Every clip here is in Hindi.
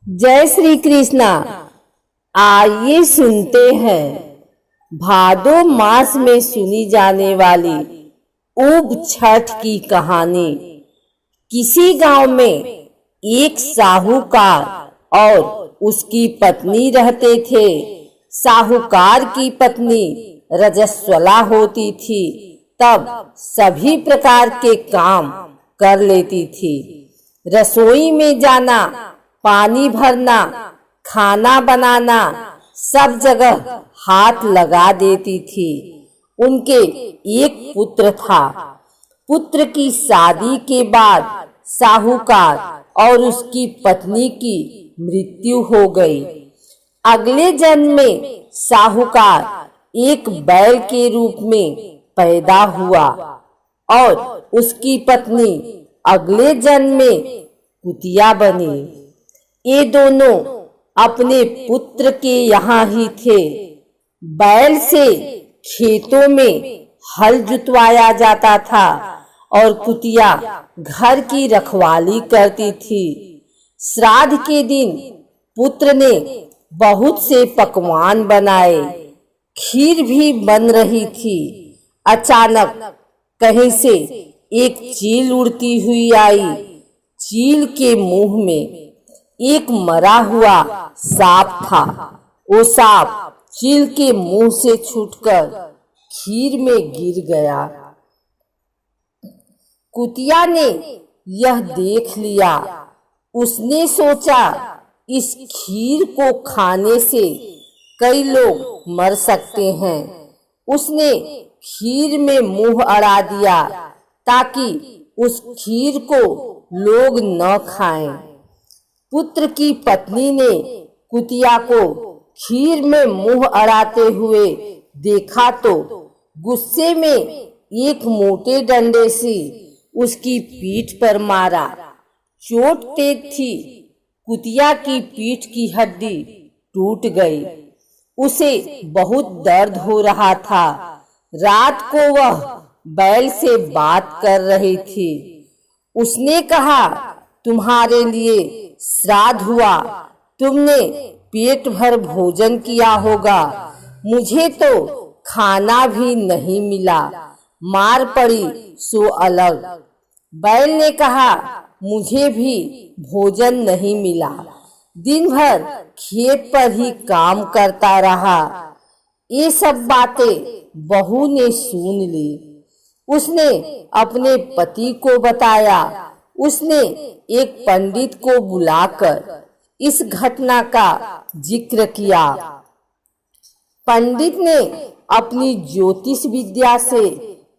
जय श्री कृष्णा। आइए सुनते हैं भादो मास में सुनी जाने वाली ऊब छठ की कहानी। किसी गांव में एक साहूकार और उसकी पत्नी रहते थे। साहूकार की पत्नी रजस्वला होती थी, तब सभी प्रकार के काम कर लेती थी। रसोई में जाना, पानी भरना, खाना बनाना, सब जगह हाथ लगा देती थी। उनके एक पुत्र था। पुत्र की शादी के बाद साहूकार और उसकी पत्नी की मृत्यु हो गई। अगले जन्म में साहूकार एक बैल के रूप में पैदा हुआ और उसकी पत्नी अगले जन्म में कुतिया बनी। ये दोनों अपने पुत्र के यहाँ ही थे। बैल से खेतों में हल जुतवाया जाता था और कुतिया घर की रखवाली करती थी। श्राद्ध के दिन पुत्र ने बहुत से पकवान बनाए, खीर भी बन रही थी। अचानक कहीं से एक चील उड़ती हुई आई। चील के मुंह में एक मरा हुआ सांप था। वो सांप चील के मुंह से छूटकर खीर में गिर गया। कुतिया ने यह देख लिया। उसने सोचा, इस खीर को खाने से कई लोग मर सकते हैं। उसने खीर में मुंह अड़ा दिया ताकि उस खीर को लोग न खाएं। पुत्र की पत्नी ने कुतिया को खीर में मुंह अड़ाते हुए देखा तो गुस्से में एक मोटे डंडे से उसकी पीठ पर मारा। चोट तेज थी। कुतिया की पीठ की हड्डी टूट गई। उसे बहुत दर्द हो रहा था। रात को वह बैल से बात कर रही थी। उसने कहा, तुम्हारे लिए श्राद्ध हुआ, तुमने पेट भर भोजन किया होगा, मुझे तो खाना भी नहीं मिला, मार पड़ी सो अलग। बैल ने कहा, मुझे भी भोजन नहीं मिला, दिन भर खेत पर ही काम करता रहा। ये सब बातें बहू ने सुन ली। उसने अपने पति को बताया। उसने एक पंडित को बुलाकर इस घटना का जिक्र किया। पंडित ने अपनी ज्योतिष विद्या से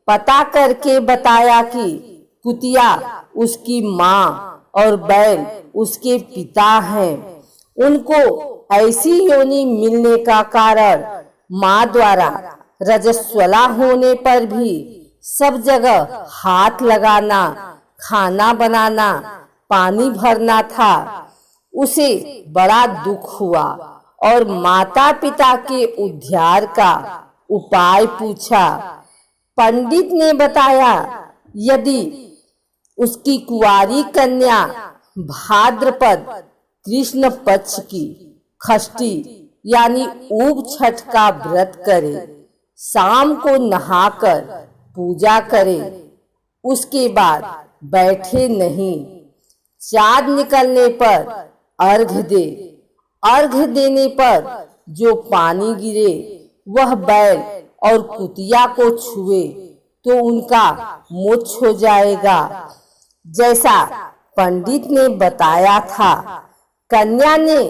पता करके बताया कि कुतिया उसकी माँ और बैल उसके पिता हैं। उनको ऐसी योनि मिलने का कारण माँ द्वारा रजस्वला होने पर भी सब जगह हाथ लगाना, खाना बनाना, पानी भरना था। उसे बड़ा दुख हुआ और माता पिता के उद्धार का उपाय पूछा। पंडित ने बताया, यदि उसकी कुंवारी कन्या भाद्रपद कृष्ण पक्ष की षष्ठी यानी ऊब छठ का व्रत करे, शाम को नहाकर पूजा करे, उसके बाद बैठे नहीं, चाँद निकलने पर अर्घ्य दे, अर्घ्य देने पर जो पानी गिरे वह बैल और कुतिया को छुए तो उनका मोक्ष हो जाएगा, जैसा पंडित ने बताया था। कन्या ने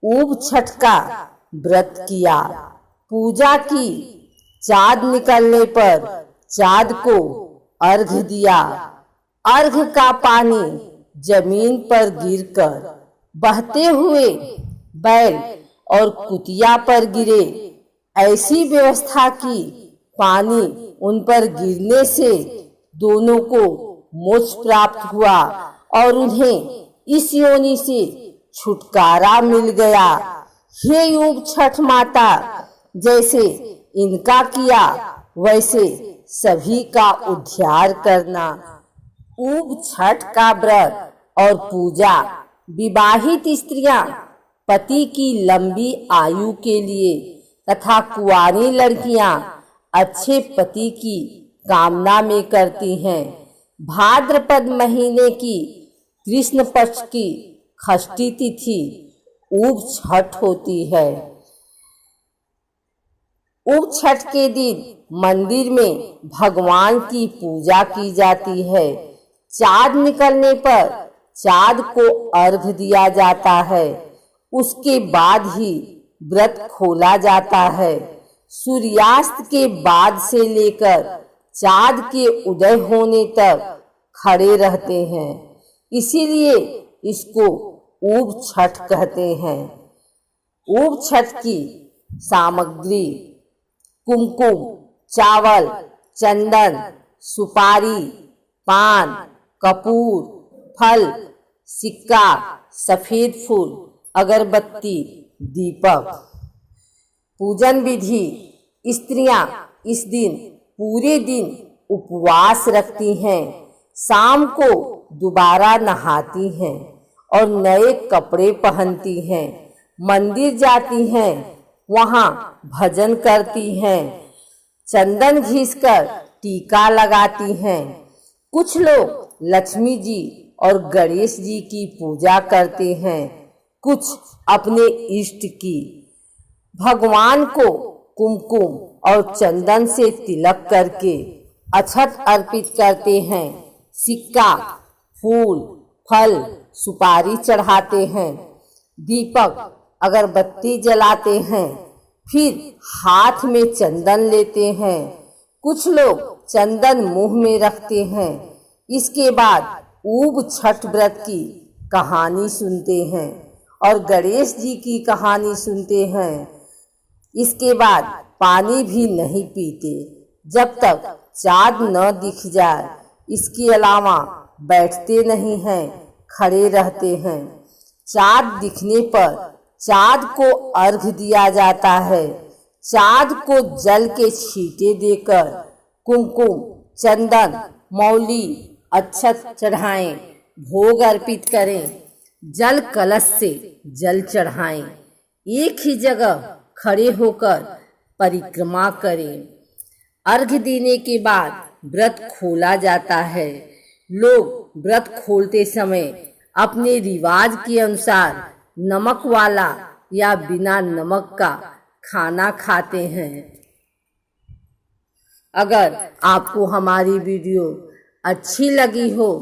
ऊब छठ का व्रत किया, पूजा की, चाँद निकलने पर चाँद को अर्घ्य दिया। अर्घ्य का पानी जमीन पर गिरकर बहते हुए बैल और कुतिया पर गिरे। ऐसी व्यवस्था की पानी उन पर गिरने से दोनों को मोक्ष प्राप्त हुआ और उन्हें इस योनि से छुटकारा मिल गया। हे ऊब छठ माता, जैसे इनका किया वैसे सभी का उद्धार करना। ऊब छठ का व्रत और पूजा विवाहित स्त्रियां पति की लंबी आयु के लिए तथा कुंवारी लड़कियां अच्छे पति की कामना में करती हैं। भाद्रपद महीने की कृष्ण पक्ष की षष्ठी तिथि ऊब छठ होती है। ऊब छठ के दिन मंदिर में भगवान की पूजा की जाती है। चाँद निकलने पर चाँद को अर्घ दिया जाता है। उसके बाद ही व्रत खोला जाता है। सूर्यास्त के बाद से लेकर चाँद के उदय होने तक खड़े रहते हैं, इसीलिए इसको ऊब छठ कहते हैं। ऊब छठ की सामग्री कुमकुम, चावल, चंदन, सुपारी, पान, कपूर, फल, सिक्का, सफेद फूल, अगरबत्ती, दीपक। पूजन विधि: स्त्रियां इस दिन पूरे दिन उपवास रखती हैं, शाम को दोबारा नहाती हैं और नए कपड़े पहनती हैं, मंदिर जाती हैं, वहां भजन करती हैं, चंदन घिसकर टीका लगाती हैं। कुछ लोग लक्ष्मी जी और गणेश जी की पूजा करते हैं, कुछ अपने इष्ट की। भगवान को कुमकुम और चंदन से तिलक करके अक्षत अर्पित करते हैं, सिक्का, फूल, फल, सुपारी चढ़ाते हैं, दीपक, अगरबत्ती जलाते हैं, फिर हाथ में चंदन लेते हैं। कुछ लोग चंदन मुंह में रखते हैं। इसके बाद ऊब छठ व्रत की कहानी सुनते हैं और गणेश जी की कहानी सुनते हैं। इसके बाद पानी भी नहीं पीते जब तक चाँद न दिख जाए। इसके अलावा बैठते नहीं हैं, खड़े रहते हैं। चाँद दिखने पर चाँद को अर्घ दिया जाता है। चाँद को जल के छींटे देकर कुमकुम, चंदन, मौली, अक्षत चढ़ाएं, भोग अर्पित करें, जल कलश से जल चढ़ाएं, एक ही जगह खड़े होकर परिक्रमा करें। अर्घ देने के बाद व्रत खोला जाता है। लोग व्रत खोलते समय अपने रिवाज के अनुसार नमक वाला या बिना नमक का खाना खाते हैं। अगर आपको हमारी वीडियो अच्छी लगी हो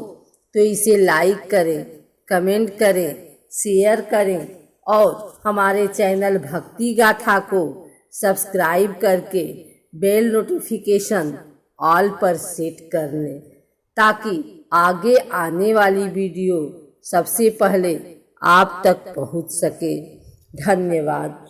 तो इसे लाइक करें, कमेंट करें, शेयर करें और हमारे चैनल भक्ति गाथा को सब्सक्राइब करके बेल नोटिफिकेशन ऑल पर सेट कर लें, ताकि आगे आने वाली वीडियो सबसे पहले आप तक पहुंच सके। धन्यवाद।